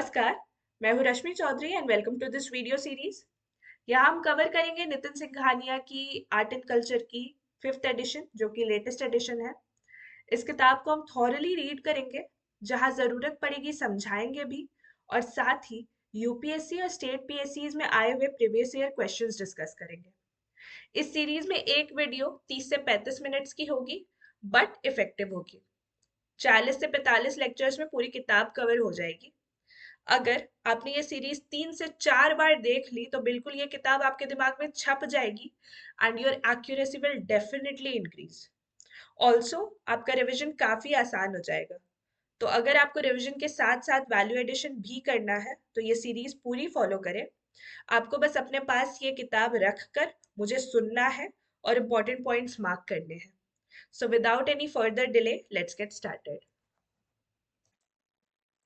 नमस्कार। मैं हूँ Rashmi Chaudhary and welcome to this video series. यहाँ हम कवर करेंगे नितिन सिंघानिया की आर्ट एंड कल्चर की फिफ्थ एडिशन, जो कि लेटेस्ट एडिशन है। इस किताब को हम थॉरली रीड करेंगे, जहाँ ज़रूरत पड़ेगी समझाएंगे भी, और साथ ही यूपीएससी और स्टेट पीएससीज में आए हुए प्रीवियस ईयर क्वेश्चंस डिस्कस करेंगे। इस सीरीज में एक वीडियो 30 से 35 मिनट्स की होगी, बट इफेक्टिव होगी। 40 से 45 लेक्चर्स में पूरी किताब कवर हो जाएगी। अगर आपने ये सीरीज 3 से 4 बार देख ली तो बिल्कुल ये किताब आपके दिमाग में छप जाएगी and your accuracy will definitely increase. Also आपका रिवीजन काफी आसान हो जाएगा। तो अगर आपको रिवीजन के साथ साथ वैल्यू एडिशन भी करना है तो ये सीरीज पूरी फॉलो करें। आपको बस अपने पास ये किताब रख कर मुझे सुनना है और इम्पोर्टेंट पॉइंट्स मार्क करने हैं। So without any further delay, let's get started.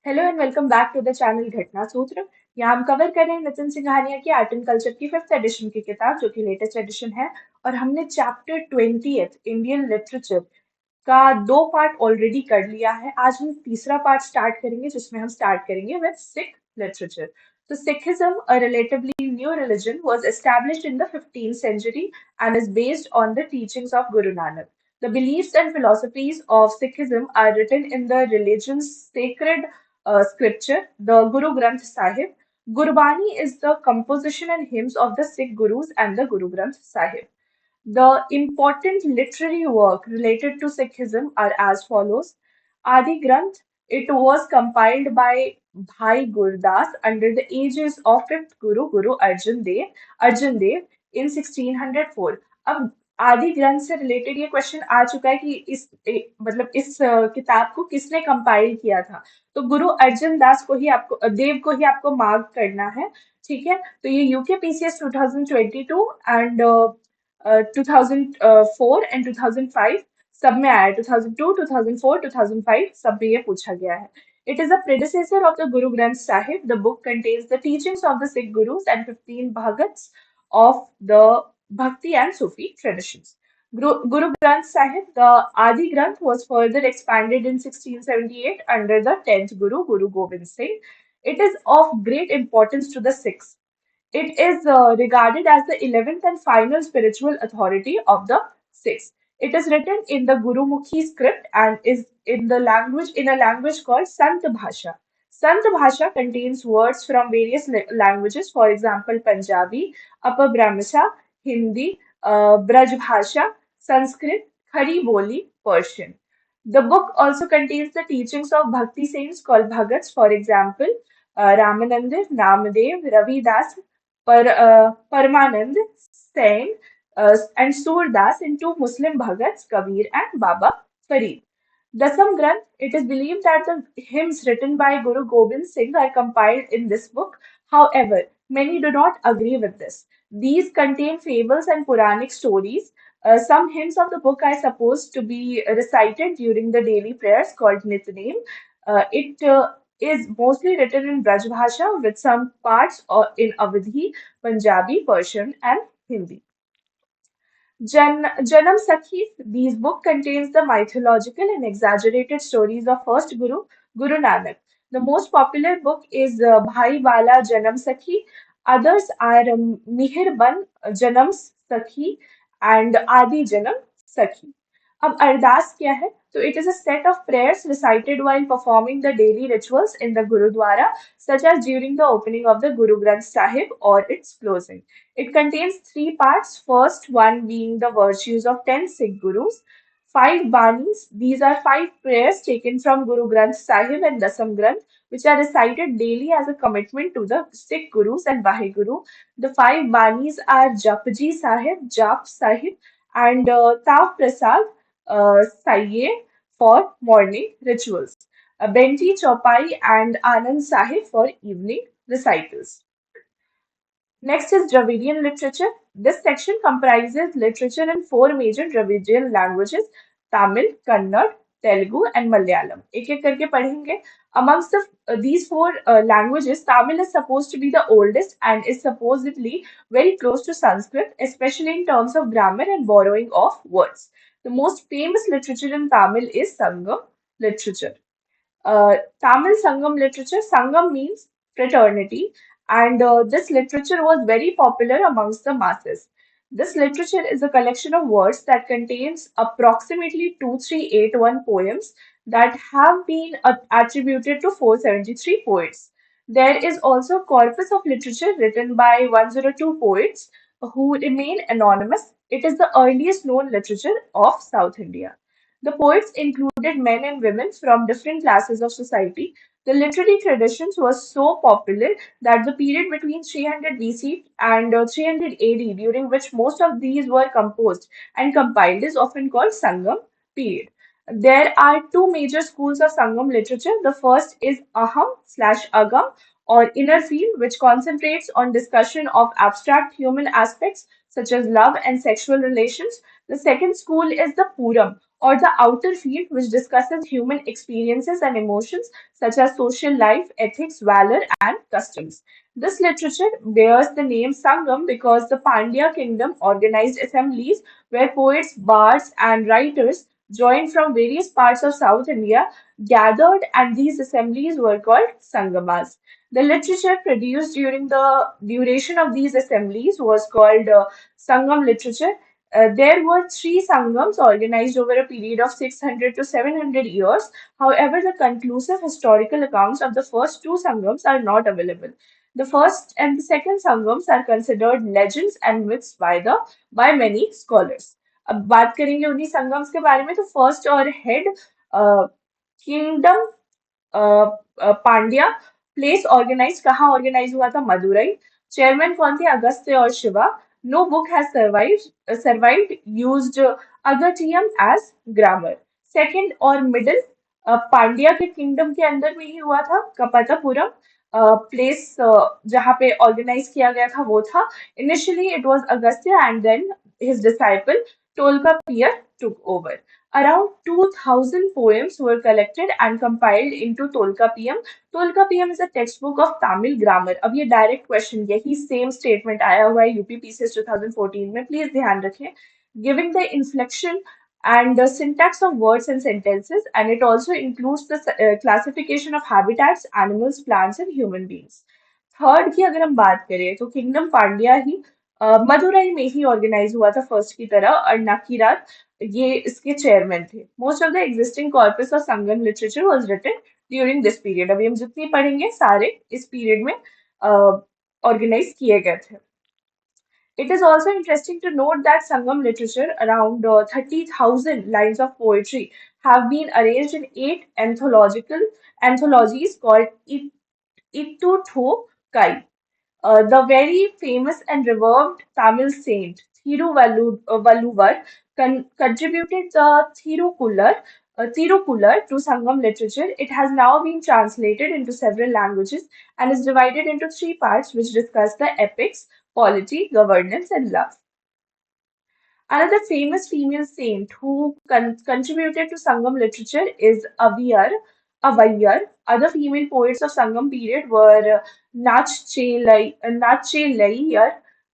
Hello and welcome back to the channel Ghatna Sutra. यहाँ हम कवर कर रहे हैं नितिन सिंघानिया की आर्ट एंड कल्चर की फिफ्थ एडिशन की किताब, जो कि लेटेस्ट एडिशन है। और हमने चैप्टर 20th इंडियन लिटरेचर का 2 पार्ट ऑलरेडी कर लिया है। आज हम तीसरा पार्ट स्टार्ट करेंगे, जिसमें हम स्टार्ट करेंगे विद सिख लिटरेचर। तो Sikhism, a relatively new religion, was established in the 15th century and is based on the teachings of Guru Nanak. The beliefs and philosophies of Sikhism are written in the religion's sacred scripture, the Guru Granth Sahib. Gurbani is the composition and hymns of the Sikh Gurus and the Guru Granth Sahib. The important literary work related to Sikhism are as follows. Adi Granth, it was compiled by Bhai Gurdas under the aegis of fifth Guru, Arjan Dev in 1604. अब आदि ग्रंथ से related ये question आ चुका है कि मतलब इस किताब को किसने कंपाइल किया था। तो गुरु अर्जन दास को ही आपको देव को ही आपको मार्क करना है। ठीक है, तो ये यूके पीसीएस 2022 एंड 2004 एंड 2005 सब में आया है। 2002, 2004, 2005 सब में ये पूछा गया है। It is a predecessor of the Guru Granth Sahib. The book contains the teachings of the Sikh Gurus and 15 Bhagats of the Bhakti and Sufi traditions. Guru Granth Sahib, the Adi Granth, was further expanded in 1678 under the 10th Guru, Guru Gobind Singh. It is of great importance to the Sikhs. It is regarded as the 11th and final spiritual authority of the Sikhs. It is written in the Gurumukhi script and is in a language called Sant Bhasha. Sant Bhasha contains words from various languages, for example, Punjabi, Upper Brahmisa, Hindi, Braj Bhasha, Sanskrit, Khari Boli, Persian. The book also contains the teachings of Bhakti saints called Bhagats, for example, Ramananda, Namadev, Ravi Das, Paramanand, Sen, and Surdas into Muslim Bhagats, Kabir, and Baba Farid. Dasam Granth, it is believed that the hymns written by Guru Gobind Singh are compiled in this book. However, many do not agree with this. These contain fables and Puranic stories. Some hymns of the book are supposed to be recited during the daily prayers called Nitnem. It is mostly written in Braj Bhasha with some parts in Awadhi, Punjabi, Persian, and Hindi. Janam Sakhi, these book contains the mythological and exaggerated stories of first Guru, Guru Nanak. The most popular book is Bhai Wala Janam Sakhi. Others are Mihirban Janam Sakhi and Adi Janam Sakhi. अब अरदास क्या है? So it is a set of prayers recited while performing the daily rituals in the Gurudwara, such as during the opening of the Guru Granth Sahib or its closing. It contains 3 parts. First one being the virtues of 10 Sikh Gurus, 5 Banis. These are 5 prayers taken from Guru Granth Sahib and Dasam Granth, which are recited daily as a commitment to the Sikh Gurus and Vaheguru. The 5 Banis are Japji Sahib, Jap Sahib, and Tav Prasad Saye for morning rituals. Benti Chopai and Anand Sahib for evening recitals. Next is Dravidian literature. This section comprises literature in 4 major Dravidian languages: Tamil, Kannada, Telugu, and Malayalam. एक-एक करके पढ़ेंगे. Amongst these 4 languages, Tamil is supposed to be the oldest and is supposedly very close to Sanskrit, especially in terms of grammar and borrowing of words. The most famous literature in Tamil is Sangam literature. Tamil Sangam literature. Sangam means fraternity, and this literature was very popular amongst the masses. This literature is a collection of words that contains approximately 2381 poems that have been attributed to 473 poets. There is also a corpus of literature written by 102 poets who remain anonymous. It is the earliest known literature of South India. The poets included men and women from different classes of society. The literary traditions was so popular that the period between 300 BC and 300 AD, during which most of these were composed and compiled, is often called Sangam period. There are two major schools of Sangam literature. The first is Aham slash Agam or inner field, which concentrates on discussion of abstract human aspects such as love and sexual relations. The second school is the Puram or the outer field, which discusses human experiences and emotions such as social life, ethics, valor, and customs. This literature bears the name Sangam because the Pandya kingdom organized assemblies where poets, bards, and writers joined from various parts of South India gathered, and these assemblies were called Sangamas. The literature produced during the duration of these assemblies was called Sangam literature. There were three Sangams organized over a period of 600 to 700 years. However, the conclusive historical accounts of the first two Sangams are not available. The first and the second Sangams are considered legends and myths by many scholars. अब बात करेंगे उन्हीं संगम्स के बारे में तो first और head kingdom Pandya place organise कहाँ ऑर्गेनाइज हुआ था मदुरई चेयरमैन कौन थे अगस्त्य और Shiva no book has survived used Agastiyam as grammar second और मिडिल पांड्या के किंगडम के अंदर में ही हुआ था कपतपुरम प्लेस जहाँ पे ऑर्गेनाइज किया गया था वो था initially it was Agastya and then his disciple Tolkappiyar took over. Around 2000 poems were collected and compiled into Tolkappiyam. Tolkappiyam is a textbook of Tamil grammar. अब ये direct question यही same statement आया हुआ है UPPCS 2014 में प्लीज ध्यान रखें giving the inflection and the syntax of words and sentences, and it also includes the classification of habitats, animals, plants, and human beings. Third की अगर हम बात करें तो किंगडम पांड्या ही मदुरई में ही ऑर्गेनाइज हुआ था फर्स्ट की तरह और नकीरात ये इसके चेयरमैन थे most of the existing corpus of Sangam literature was written during this period अभी हम जितनी पढ़ेंगे सारे इस पीरियड में ऑर्गेनाइज किए गए थे it is also interesting to note that Sangam literature, around 30,000 lines of poetry, have been arranged in eight anthologies called Ittu Kai. The very famous and revered Tamil saint Thiruvalluvar contributed the Thirukular to Sangam literature. It has now been translated into several languages and is divided into three parts which discuss the epics, polity, governance, and love. Another famous female saint who contributed to Sangam literature is Avaiyar. Other female poets of Sangam period were Nachelaiyar,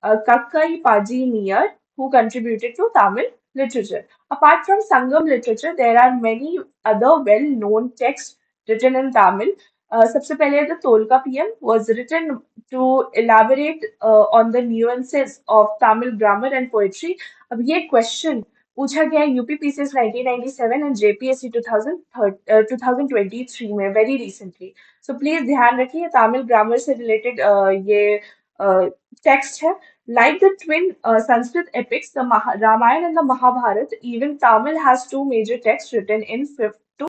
Kakkai Pajiniyar, who contributed to Tamil literature. Apart from Sangam literature, there are many other well-known texts written in Tamil. सबसे पहले the Tolkappiyam was written to elaborate on the nuances of Tamil grammar and poetry. अब ये question पूछा गया है UPPCS 1997 and JPSC 2023 में very recently so please ध्यान रखिए तमिल ग्रामर से रिलेटेड ये टेक्स्ट है like the twin Sanskrit epics, the Ramayana and the Mahabharata, even Tamil has two major texts written in 5th to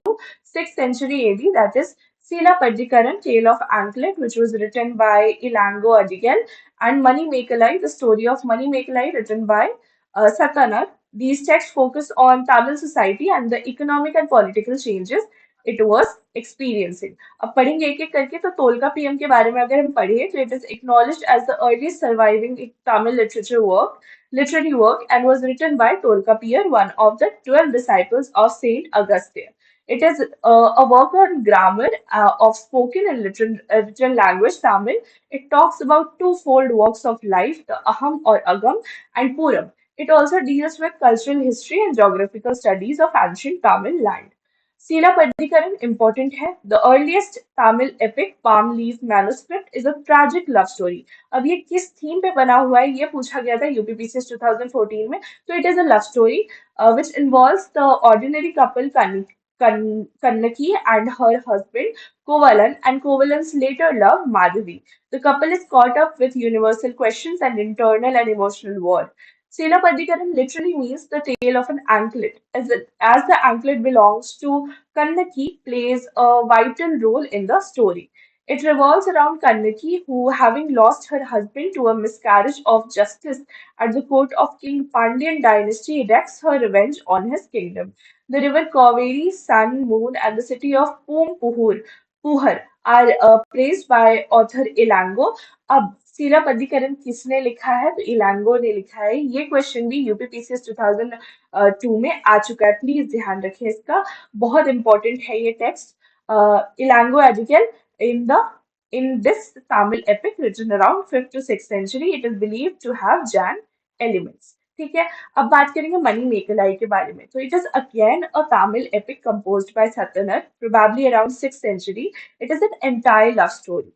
6th century AD, that is Sila Padikaran, Tale of Anklet, which was written by Ilango Adigal, and Mani Mekalai, the story of Mani Mekalai, written by Satanar. These texts focus on Tamil society and the economic and political changes it was experiencing. अब पढ़ेंगे एक एक करके तो तोलका PM के बारे में अगर हम पढ़े तो it is acknowledged as the earliest surviving Tamil literary work and was written by Tolkappiyar, one of the 12 disciples of Saint Augustine. It is a work on grammar of spoken and written language Tamil. It talks about twofold walks of life, the Aham or Agam and Puram. It also deals with cultural history and geographical studies of ancient Tamil land. Silapadikaran important है. The earliest Tamil epic Palm Leaf Manuscript is a tragic love story. अब ये किस theme पे बना हुआ है ये पूछा गया था यूपीपीसीएस 2014 में. तो it is a love story which involves the ordinary couple Kannaki and her husband Kovalan and Kovalan's later love Madhavi. The couple is caught up with universal questions and internal and emotional war. Silapadikaran literally means the tail of an anklet, as the anklet belongs to Kannaki, plays a vital role in the story. It revolves around Kannaki, who, having lost her husband to a miscarriage of justice at the court of King Pandyan dynasty, wreaks her revenge on his kingdom. The river Kaveri, sun, moon, and the city of Puhar are praised by author Ilango. अब सिलापद्दीकरण किसने लिखा है? तो इलांगो ने लिखा है. ये question भी यूपीपीसीएस 2002 में आ चुका है. प्लीज ध्यान रखिए इसका. बहुत इंपॉर्टेंट है ये text. Ilango Adigal in the in this Tamil epic written around 5th to 6th century, it is believed to have Jan elements. ठीक है. अब बात करेंगे मनी मेकलाई के बारे में. तो it is again a Tamil epic composed by Satyanar, probably around 6th century. It is an entire love story.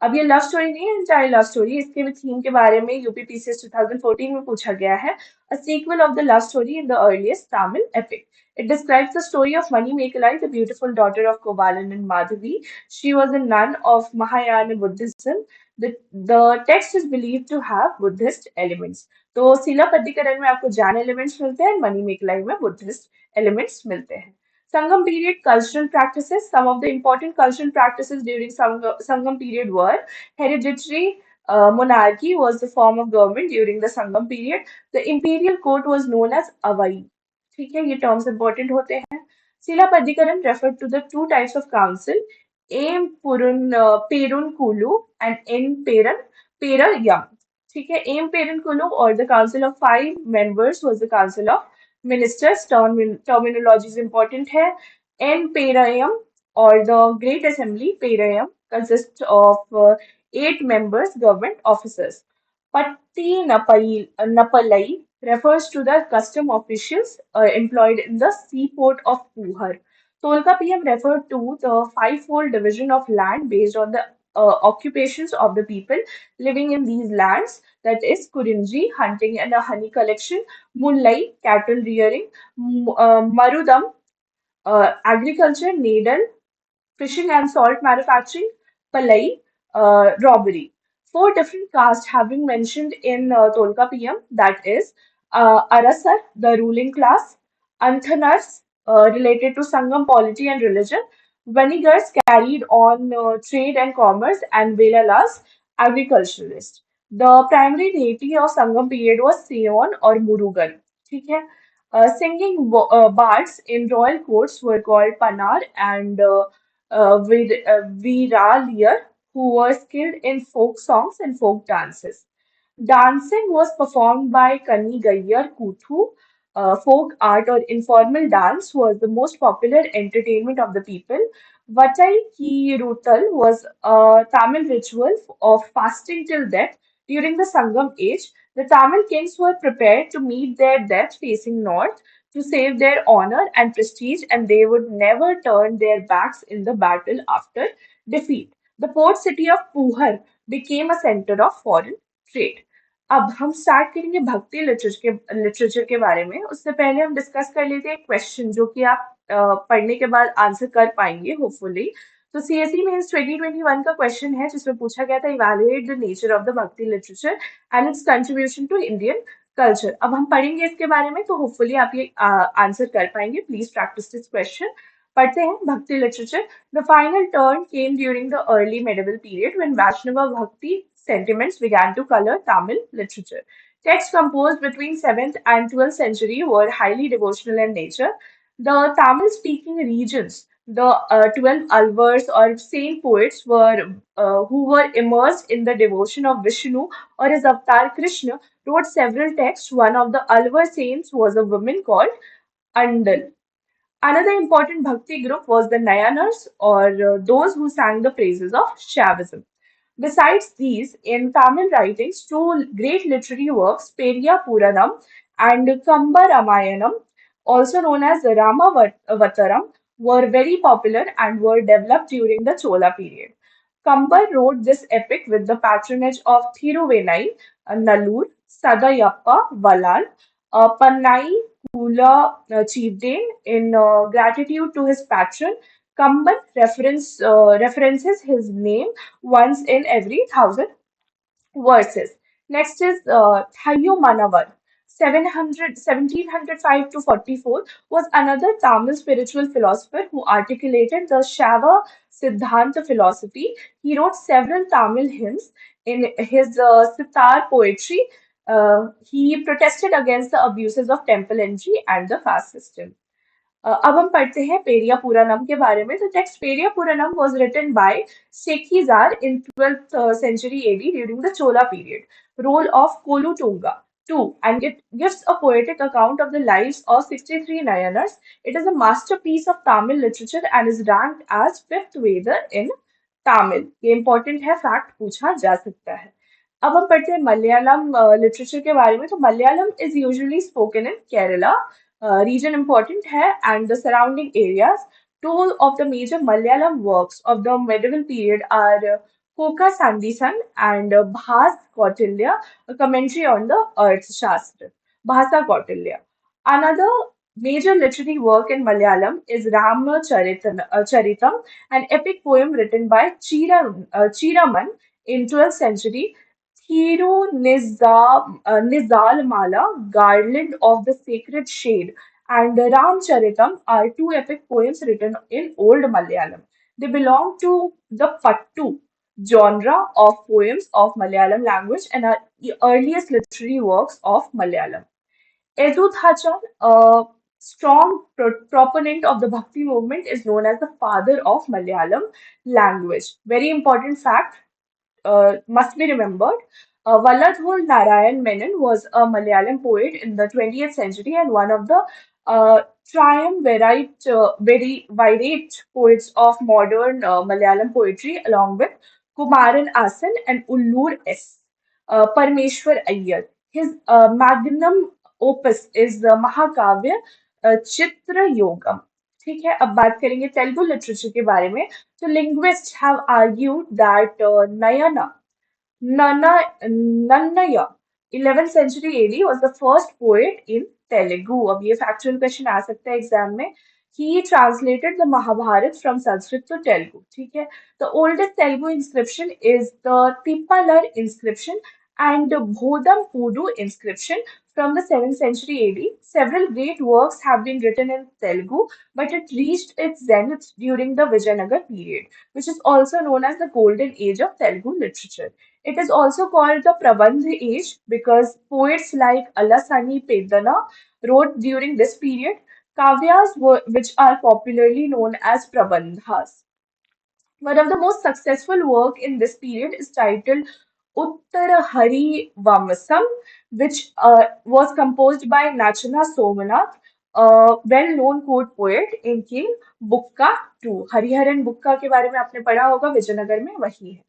अब ये लव स्टोरी नहीं है, एंटायर लव स्टोरी. इसके भी थीम के बारे में यूपीपीसीएस 2014 में पूछा गया है. A sequel of the love story in the earliest Tamil epic. It describes the story of Manimekalai, the beautiful daughter of Kovalan and Madhavi. She was a nun of Mahayana Buddhism. The text is believed to have Buddhist elements. तो सिलापद्दीकरण में आपको Jain elements मिलते हैं, मणिमेखलाई में Buddhist elements मिलते हैं. Sangam period cultural practices. Some of the important cultural practices during Sangam period were hereditary monarchy was the form of government during the Sangam period. The imperial court was known as Avai. ठीक है, ये terms important होते हैं. Silapadikaran referred to the two types of council, A. Perun Kulu and N. Perayam. ठीक है, A. Perun Kulu or the council of 5 members was the council of ministers. Terminology is important है. N. Perayam or the Great Assembly Perayam consists of 8 members, government officers. Patti Napalai refers to the custom officials employed in the seaport of Puhar. Tolkapiyam referred to the fivefold division of land based on the occupations of the people living in these lands, that is Kurinji, hunting and a honey collection, Mullai, cattle rearing, Marudam, agriculture, Nadal, fishing and salt manufacturing, Palai, robbery. 4 different castes have been mentioned in Tolkapiyam, that is Arasar, the ruling class, Anthanars, related to Sangam polity and religion, Vanigars carried on trade and commerce, and Velalas, agriculturalists. The primary deity of Sangam period was Sion or Murugan. ठीक है. Bards in royal courts were called Panar and Viralier, who were skilled in folk songs and folk dances. Dancing was performed by Kanni Gayyar Kuthu. Folk art or informal dance was the most popular entertainment of the people. Vatai Ki Rutal was a Tamil ritual of fasting till death during the Sangam age. The Tamil kings were prepared to meet their death facing north to save their honor and prestige, and they would never turn their backs in the battle after defeat. The port city of Puhar became a center of foreign trade. अब हम start करेंगे भक्ति literature के बारे में. उससे पहले हम डिस्कस कर लेते हैं क्वेश्चन जो कि आप पढ़ने के बाद आंसर कर पाएंगे होपफुली. तो सीएसई मेंस 2021 का क्वेश्चन है जिसमें पूछा गया था evaluate the nature of the bhakti literature and its contribution to Indian culture. अब हम पढ़ेंगे इसके बारे में तो होपफुली आप ये आंसर कर पाएंगे. Please practice this question. पढ़ते हैं भक्ति literature. The final turn came during the early medieval period when Vaishnava Bhakti sentiments began to color Tamil literature. Texts composed between 7th and 12th century were highly devotional in nature. The Tamil-speaking regions, the 12 alvars or saint poets were who were immersed in the devotion of Vishnu or his avatar Krishna, wrote several texts. One of the alvar saints was a woman called Andal. Another important bhakti group was the Nayanars, or those who sang the praises of Shaivism. Besides these, in Tamil writings, two great literary works, Periya Puranam and Kamba Ramayanam, also known as Ramavataram, were very popular and were developed during the Chola period. Kambar wrote this epic with the patronage of Thiruvenai, Nallur, Sadayappa, Valal, Pannai Kula chieftain in gratitude to his patron. Kambar references his name once in every 1,000 verses. Next is Thayu Manavar. 1705 to 44 was another Tamil spiritual philosopher who articulated the Shaiva Siddhanta philosophy. He wrote several Tamil hymns in his sitar poetry. He protested against the abuses of temple entry and the caste system. अब हम पढ़ते हैं पेरिया पुरानम के बारे में तो text Periya Puranam was written by Sekizar in 12th century AD during the Chola period. Role of Kolutunga. 2. And it gives a poetic account of the lives of 63 Nayanas. It is a masterpiece of Tamil literature and is ranked as fifth Veda in Tamil. ये important है, fact पूछा जा सकता है. अब हम पढ़ते हैं मलयालम लिटरेचर के बारे में तो Malayalam is usually spoken in Kerala region important है and the surrounding areas. Two of the major Malayalam works of the medieval period are Koka Sandisan and Bhas Kautilya, a commentary on the Earth Shastra. Bhasa Kautilya. Another major literary work in Malayalam is Charitam, an epic poem written by Chiraman in 12th century. Nizal Garland of the Sacred Shade, and Ramcharitam are two epic poems written in Old Malayalam. They belong to the Pattu genre of poems of Malayalam language and are the earliest literary works of Malayalam. Eduthajan, a strong proponent of the Bhakti movement, is known as the father of Malayalam language. Very important fact must be remembered. Valladhol Narayan Menon was a Malayalam poet in the 20th century and one of the triumvirate poets of modern Malayalam poetry, along with Kumaran Asan and Ullur S. Parmeshwar Iyer. His magnum opus is the Mahakavya Chitra Yogam. ठीक है अब बात करेंगे Telugu literature के बारे में so linguists have argued that Nannaya, 11th century AD, was the first poet in Telugu. अब ये factual question आ सकता है एग्जाम में. He translated the Mahabharata from Sanskrit to Telugu. ठीक है. The oldest Telugu inscription is the Tippalar inscription and the Bhodam Kudu inscription from the 7th century AD. Several great works have been written in Telugu, but it reached its zenith during the Vijayanagar period, which is also known as the golden age of Telugu literature. It is also called the Prabandha age because poets like Alasani Pedana wrote during this period. Kavyas which are popularly known as Prabandhas. One of the most successful work in this period is titled Uttarahari Vamsam, which was composed by Nachana Somanath, a well-known court poet in King Bukka II. Hariharan बुक्का के बारे में आपने पढ़ा होगा विजयनगर में वही है.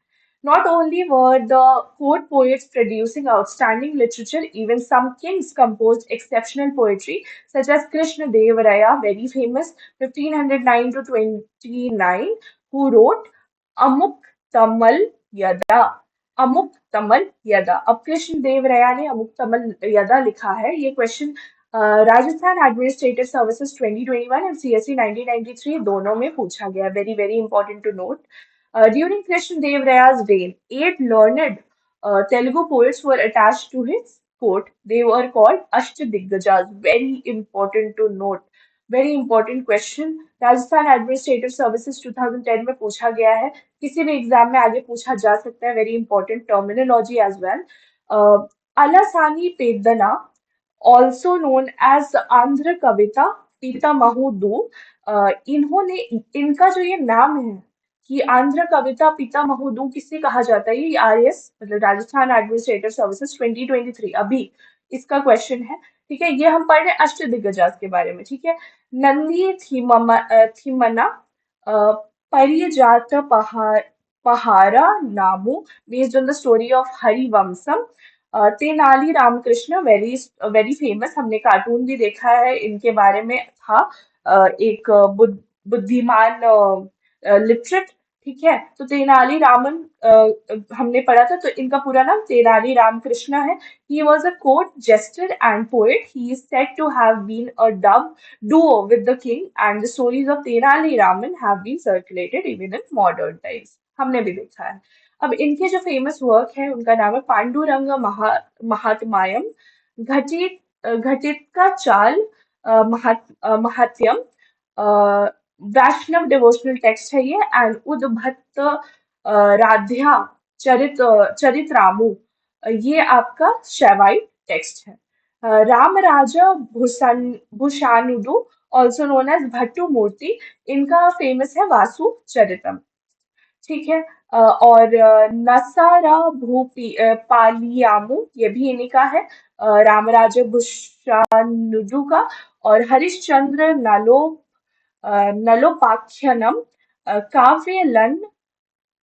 Not only were the court poets producing outstanding literature, even some kings composed exceptional poetry, such as Krishna Dev Raya, very famous, 1509 to 29, who wrote अमुक तमल यदा अमुक तमल यदा. अब कृष्ण देव राया ने अमुक तमल यदा लिखा है. ये question Rajasthan administrative services 2021 and CSC 1993 दोनों में पूछा गया. Very very important to note. During Krishna Dev Raya's reign, 8 learned Telugu poets were attached to his court. They were called Ashtadiggajas. Very important to note. Very important question. Rajasthan administrative services 2010 में पूछा गया है. किसी भी exam में आगे पूछा जा सकता है. Very important terminology as well. Alasani Pedana, also known as Andhra Kavita Pitamahu, इन्होंने इनका जो ये नाम है कि आंध्र कविता पितामहू किससे कहा जाता है, ये आरएस मतलब राजस्थान एडमिनिस्ट्रेटिव सर्विसेज 2023 अभी इसका क्वेश्चन है. ठीक है, ये हम पढ़ रहे हैं अष्टदिग्गजास के बारे में. ठीक है, Nandi Thimmana Parijatapaharanamu based on the story of Harivamsham. Tenali Ramakrishna very very famous, हमने कार्टून भी देखा है इनके बारे में था. एक बुद्धिमान लिटरेट। ठीक है, तो तेनाली रामन हमने पढ़ा था, तो इनका पूरा नाम तेनाली रामकृष्ण है। He was a court jester and poet. He is said to have been a duo with the king, and the stories of Tenali Raman have been circulated even in modern times. हमने भी देखा है। अब इनके जो famous work है उनका नाम है पांडुरंग महात्म्यम, घटित का चाल, महात्यम, वैष्णव डिवोशनल टेक्स्ट है ये, एंड उद्भट राध्या चरितरामू, ये आपका शैवाई टेक्स्ट है। Ramaraja Bhushanudu, also known as Bhattu Murthy, इनका फेमस है वासु चरितम। ठीक है, और नसारा पालियामु, ये भी इन्हीं का है, रामराज भूषानुडू का। और हरिश्चंद्र नलोपाख्यानम, काव्यलन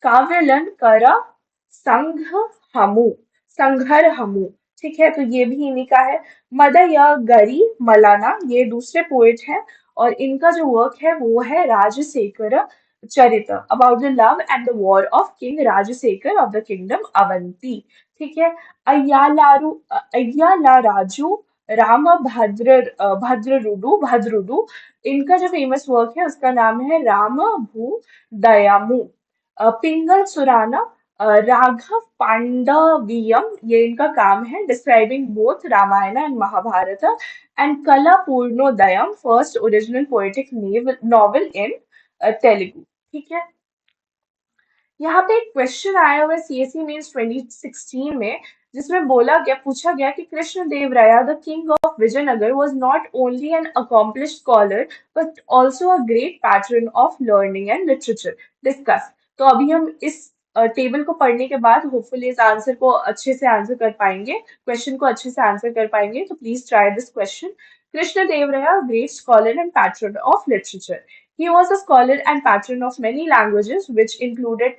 काव्यलन संघ हमू संघर हमू। ठीक है, तो ये भी इन्हीं का है। मदया गरी मलाना, ये दूसरे पोएट हैं, और इनका जो वर्क है वो है Rajashekhara Charita, about the love and the war of king Rajashekhara of the kingdom Avanti. ठीक है, अय्याला राजू भद्रुडू, इनका जो फेमस वर्क है उसका नाम है राम भू दयामू। पिंगल सुराना, राघव पांडवियम, ये इनका काम है, describing both Ramayana and Mahabharata, and Kala Purnodayam, first original poetic novel in Telugu. ठीक है, यहाँ पे एक क्वेश्चन आया हुआ है सीएसई मेंस 2016 में, जिसमें पूछा गया कि कृष्ण देव Raya the king of Vijayanagara was not only an accomplished scholar but also a great patron of learning and literature. Discuss. तो अभी हम इस टेबल को पढ़ने के बाद होपफुली इस आंसर को अच्छे से आंसर कर पाएंगे, क्वेश्चन को अच्छे से आंसर कर पाएंगे, तो please try this question. Krishna Dev Rai, great scholar and patron of literature. He was a scholar and patron of many languages, which included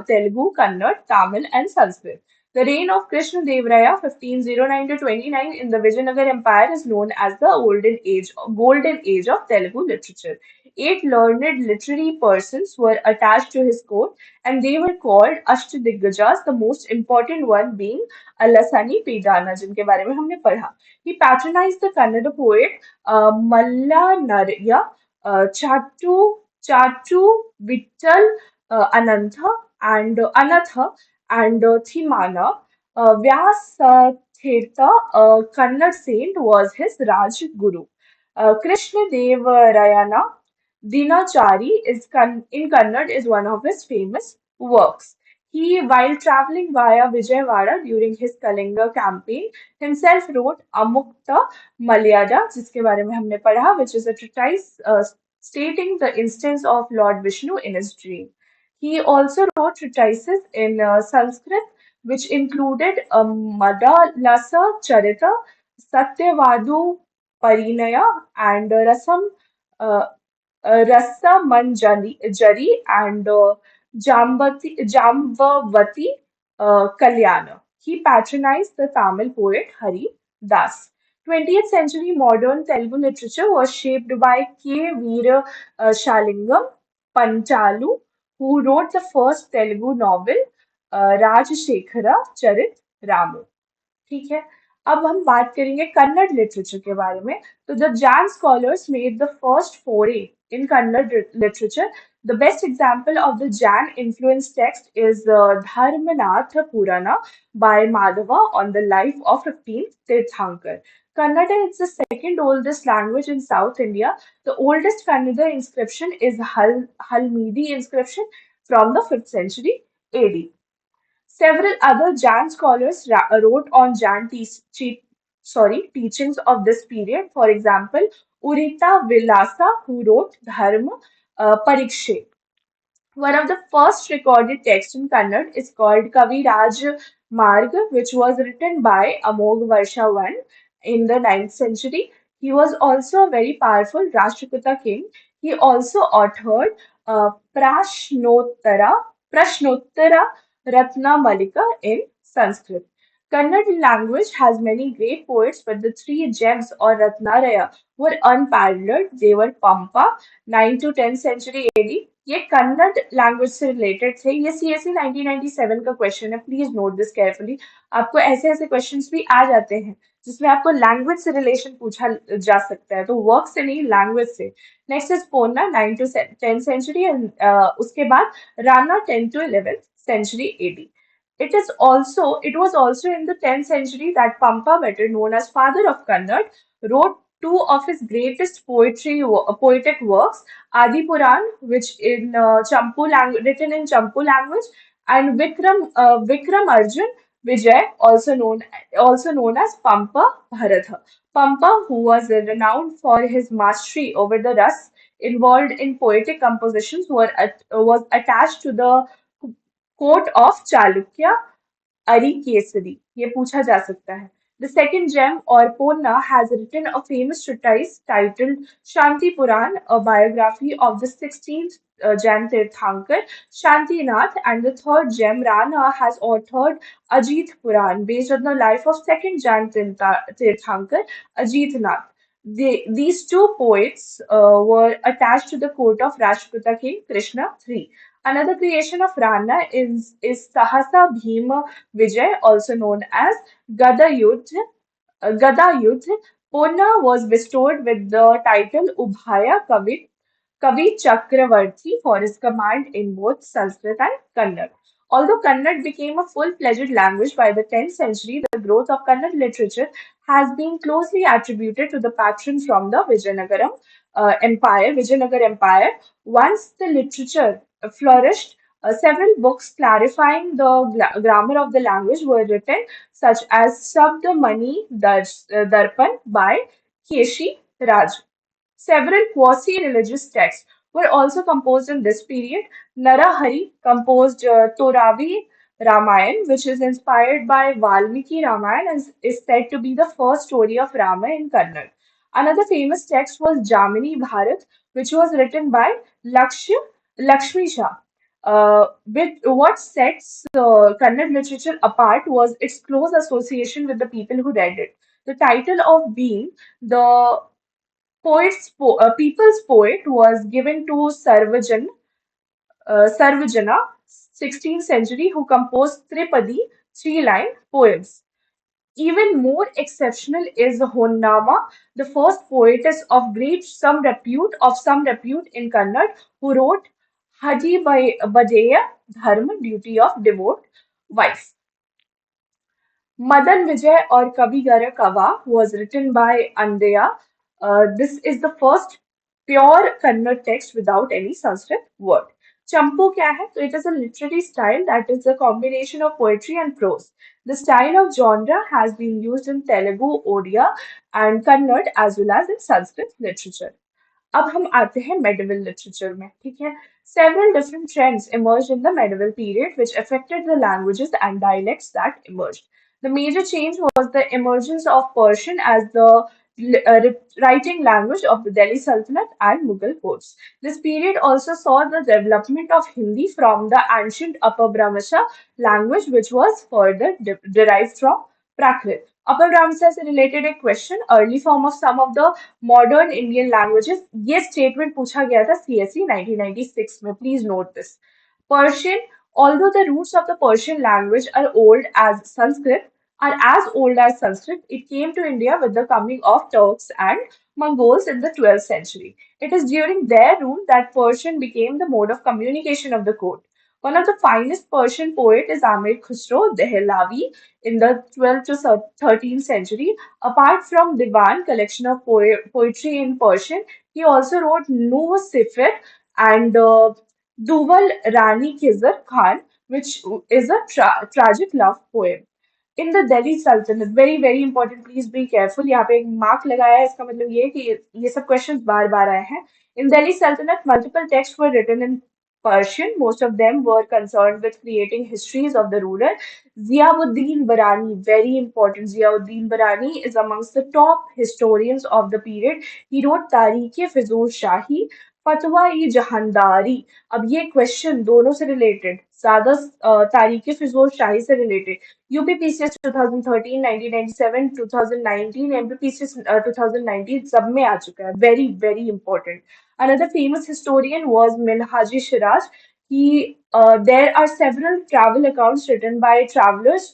Telugu, Kannada, Tamil, and Sanskrit. The reign of Krishna Dev Raya 1509 to 29 in the Vijayanagar Empire is known as the golden age of Telugu literature. Eight learned literary persons were attached to his court, and they were called Ashtadiggajs, the most important one being Alasani Pidana, जिनके बारे में हमने पढ़ा. He patronized the Kannada poet Malla Narya, Chatu Vittal Anantha and Anatha and Thimana. Vyasatirtha, a Kannada saint, was his Raj Guru. Krishna Dev Rayana Dinachari in Kannada is one of his famous works. He, while traveling via Vijayawada during his Kalinga campaign, himself wrote Amukta Malyada, जिसके बारे में हमने पढ़ा, which is a treatise stating the instance of Lord Vishnu in his dream. He also wrote treatises in Sanskrit, which included Madalasa Charita, Satyavadu Parinaya, and uh, Rasamanjari and Jambavati Kalyana. He patronized the Tamil poet Hari Das. 20th century modern Telugu literature was shaped by K. Veera Shalingam Panchalu, who wrote the first Telugu novel Rajashekara Charit Ramu. ठीक है, अब हम बात करेंगे Kannada literature के बारे में। तो the Jain scholars made the first foray in Kannada literature. The best example of the Jain influence text is Dharmanatha Purana by Madhava on the life of 15th Tirthankar. Kannada is the second oldest language in South India. The oldest Kannada inscription is Halmidi inscription from the 5th century AD. Several other Jain scholars wrote on teachings of this period. For example, Urita Vilasa, who wrote Dharma Parikshe. One of the first recorded texts in Kannada is called Kavi Raj Marg, which was written by Amog Varsha I in the 9th century. He was also a very powerful Rashtrakuta king. He also authored Prashnottara Ratna Malika in Sanskrit. Kannada language has many great poets, but the three gems or Ratnaraya were unparalleled. They were Pampa, 9 to 10th century AD. ये Kannada language से related थे। ये CSE 1997 का question है, please note this carefully. आपको ऐसे ऐसे questions भी आ जाते हैं जिसमें आपको लैंग्वेज से रिलेशन पूछा जा सकता है, तो वर्क से नहीं, लैंग्वेज से। Next is Ponna, 9 to 10 century, and उसके बाद Rana, 10 to 11th century AD. It was also in the 10th century that Pampa, better known as father of Kannada, wrote two of his greatest poetic works, Adi Puran, which in written in Champu language, and Vikram Arjun Vijay, also known as Pampa Bharata. Pampa, who was renowned for his mastery over the ras involved in poetic compositions, was attached to the court of Chalukya Arikesari. ये पूछा जा सकता है. The second gem, or Ponna, has written a famous treatise titled Shanti Puran, a biography of the 16th Jain Tirthankar Shantinath, and the third gem, Rana, has authored Ajit Puran, based on the life of second Jain Tirthankar Ajit Nath. These two poets were attached to the court of Rajputa King Krishna III. Another creation of Rana is Sahasa Bhima Vijay, also known as Gada Yudh. Gada Yudh. Ponna was bestowed with the title Ubhaya Kavi Chakravarti for his command in both Sanskrit and Kannada. Although Kannada became a full-fledged language by the 10th century, the growth of Kannada literature has been closely attributed to the patron from the Vijayanagar Empire. Once the literature flourished, several books clarifying the grammar of the language were written, such as Sabdamani Darpan by Keshi Raj. Several quasi-religious texts were also composed in this period. Narahari composed Toravi Ramayan, which is inspired by Valmiki Ramayana and is said to be the first story of Rama in Kannada. Another famous text was Jamini Bharat, which was written by Lakshmi Shah. With what sets Kannada literature apart was its close association with the people who read it. The title of being the people's poet was given to Sarvajana, 16th century, who composed Tripadi, three-line poems. Even more exceptional is Honnama, the first poetess of some repute in Kannada, who wrote Haji Badeya Dharma, duty of devout wife. Madan Vijay or Kabigara Kava was written by Andaya. This is the first pure Kannada text without any Sanskrit word. Champu kya hai? So it is a literary style that is a combination of poetry and prose. The style of genre has been used in Telugu, Odia, and Kannada as well as in Sanskrit literature. अब हम आते हैं medieval literature में, ठीक है? Several different trends emerged in the medieval period which affected the languages and dialects that emerged. The major change was the emergence of Persian as the writing language of the Delhi Sultanate and Mughal courts. This period also saw the development of Hindi from the ancient Upper Brahmasa language, which was further derived from Prakrit. Upper Brahmasa से related एक question, early form of some of the modern Indian languages. ये statement पूछा गया था CSE 1996 में. Please note this. Persian, although the roots of the Persian language are as old as Sanskrit, it came to India with the coming of Turks and Mongols in the 12th century. It is during their rule that Persian became the mode of communication of the court. One of the finest Persian poets is Amir Khusro Dehlavi in the 12th to 13th century. Apart from Divan, collection of poetry in Persian, he also wrote Nuh Sifir and Duval Rani Khizr Khan, which is a tragic love poem. In the Delhi Sultanate, very very important, please be careful. यहाँ पे एक mark लगाया है, इसका मतलब ये है कि ये सब questions बार बार आए हैं. In Delhi Sultanate, multiple texts were written in Persian. Most of them were concerned with creating histories of the ruler. Ziauddin Barani, very important. Ziauddin Barani is amongst the top historians of the period. He wrote Tarikh-e Fizur Shahi, फतवा जहानदारी। अब ये question दोनों से related, ज्यादा तारीख फिजूल शाही से related. UPPCS 2013, 1997, 2019, MPPCS 2019 सब में आ चुका है। Very very important. Another famous historian was Minhaji Siraj. There are several travel accounts written by travelers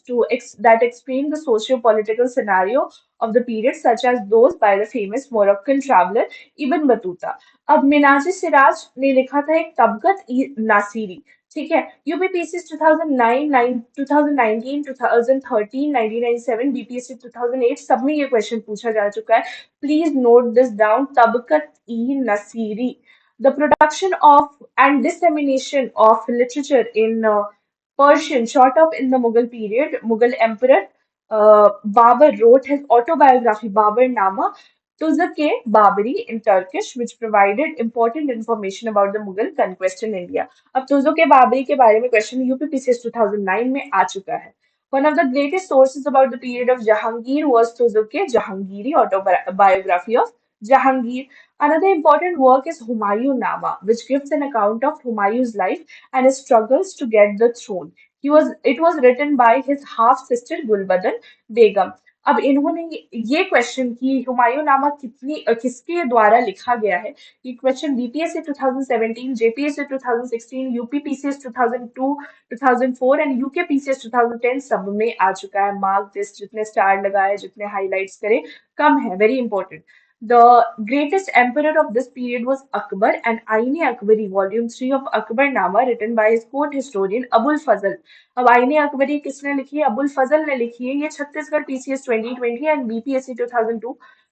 that explain the socio-political scenario of the period, such as those by the famous Moroccan traveler Ibn Battuta. अब मिनाजी सिराज ने लिखा था एक तबकत ई नासिरी। ठीक है, UPPC 2009, 2019, 2013, 1997, BPSC 2008 सब में ये क्वेश्चन पूछा जा चुका है। Please note this down, Tabaqat i Nasiri. The production of and dissemination of literature in Persian shot up in the Mughal period. Mughal Emperor Babur wrote his autobiography Babur Nama Tuzuk-e-Babari in Turkish, which provided important information about the Mughal conquest in India. अब तुजुक-ए-बाबरी के बारे में question UPPCS 2009 में आ चुका है। One of the greatest sources about the period of Jahangir was Tuzuke-Jahangiri autobiography of Jahangir. Another important work is Humayun Nama, which gives an account of Humayun's life and his struggles to get the throne. It was written by his half sister Gulbadan Begum. अब इन्होंने ये question कि हुमायूं नामा किसके द्वारा लिखा गया है, ये question BPSC 2017, JPSC 2016, UPPCS 2002, 2004 and UKPCS 2010 सब में आ चुका है। मार्क दिस, जितने स्टार लगाए, जितने हाइलाइट्स करे कम है। Very important. The greatest emperor of this period was Akbar, and Aine-Akbari, volume 3 of Akbarnama, written by his court historian Abul Fazl. अब आईने अकबरी किसने लिखी है? अबुल फजल ने लिखी है। ये छत्तीसगढ़ पीसीएस 2020 एंड बीपीएससी 2002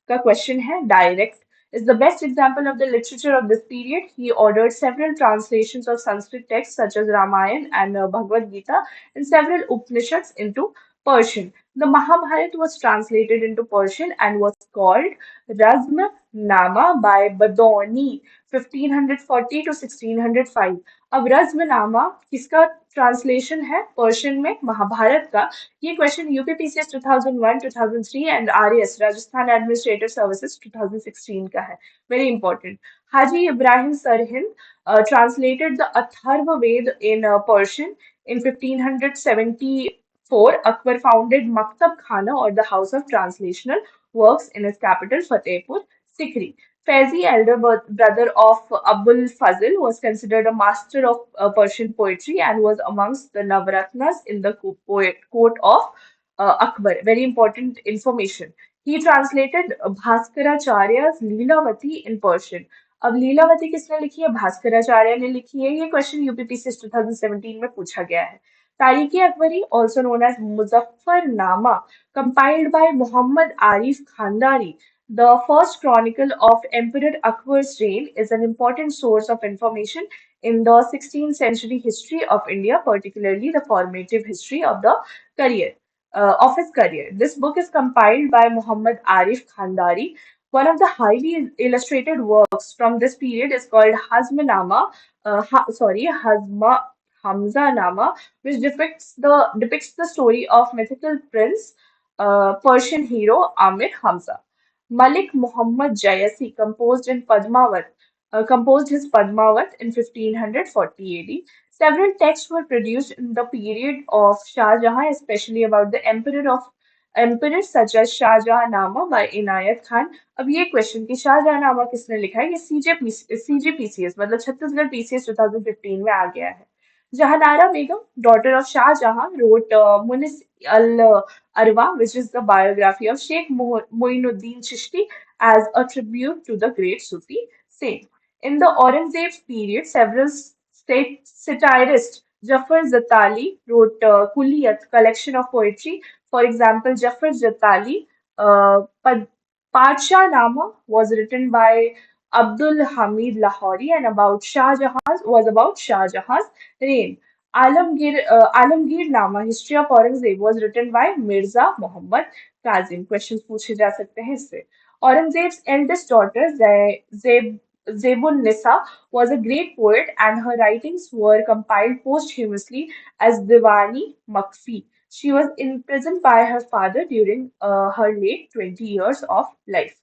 का क्वेश्चन है direct. Is the best example of the literature of this period. He ordered several translations of Sanskrit texts such as Ramayana and Bhagavad Gita and several Upanishads into Persian. The Mahabharata was translated into Persian and was called Razm Nama by Badoni 1540 to 1605. अब रज़्मनामा किसका translation है Persian में? महाभारत का। ये question UPPCS 2001, 2003 and RAS Rajasthan administrative services 2016 का है। Very important. Haji Ibrahim Sirhind translated the Atharva Ved in Persian in 1574. Akbar founded Maktab Khana or the House of Translational Works in his capital Fatehpur Sikri. Faizi, elder brother of Abul Fazl, was considered a master of Persian poetry and was amongst the Navratnas in the court of Akbar. Very important information. He translated Bhaskaracharya's Leelavati in Persian. अब लीलावती किसने लिखी है? भास्कराचार्य ने लिखी है। ये question UPPC 2017 में पूछा गया है। तारीख Akbari, also known as Muzaffarnama, compiled by Muhammad Arif Khandari, the first chronicle of Emperor Akbar's reign, is an important source of information in the 16th century history of India, particularly the formative history of the career of his career. This book is compiled by Muhammad Arif Khandari. One of the highly illustrated works from this period is called Hamza Nama, which depicts the story of mythical prince, Persian hero Amir Hamza. Malik Muhammad Jayasi composed his Padmavat in 1540 AD. Several texts were produced in the period of Shah Jahan, especially about the emperors such as Shah Jahan Nama by Inayat Khan. अब ये question कि शाहजहां नामा किसने लिखा है, ये सीजीपीसीएस मतलब Chhattisgarh PCS 2015 में आ गया है। Jahanara Begum, daughter of Shah Jahan, wrote Munis al-Arwa, which is the biography of Sheikh Moinuddin Chishti as a tribute to the great Sufi saint. In the Aurangzeb's period, several state satirists, Jafar Zatali wrote Kulliyat, collection of poetry. For example, Jafar Zatali, Padshah Nama was written by Abdul Hamid Lahori and about Shah Jahan's was about Shah Jahan's reign. Alamgir Nama, History of Aurangzeb, was written by Mirza Muhammad Kazim. Questions पूछे जा सकते हैं इससे. Aurangzeb's eldest daughter, Zebun Nisa, was a great poet and her writings were compiled posthumously as Diwani Makfi. She was imprisoned by her father during her late 20 years of life.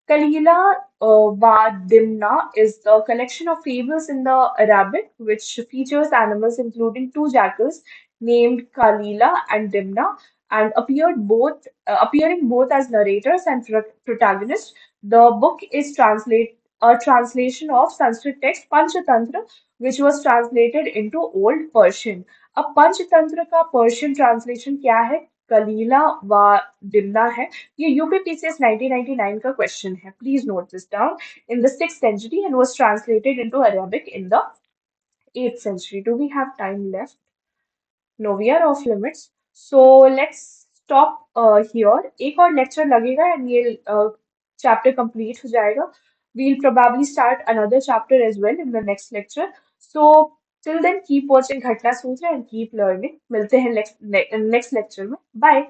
Kalila wa Dimna is the collection of fables in the Arabic, which features animals including two jackals named Kalila and Dimna, and appearing both as narrators and protagonists. The book is a translation of Sanskrit text Panchatantra, which was translated into Old Persian. अब पंचतंत्र का Persian translation क्या है? कलीला व Dimna है। ये UPPCS 1999 का question है। Please note this down. In the 6th century and was translated into Arabic in the 8th century. Do we have time left? No, we are off limits. So let's stop here. एक और lecture लगेगा and ये chapter complete हो जाएगा. We'll probably start another chapter as well in the next lecture. So till then, keep watching घटना सूत्र and keep learning. मिलते हैं next lecture में. Bye.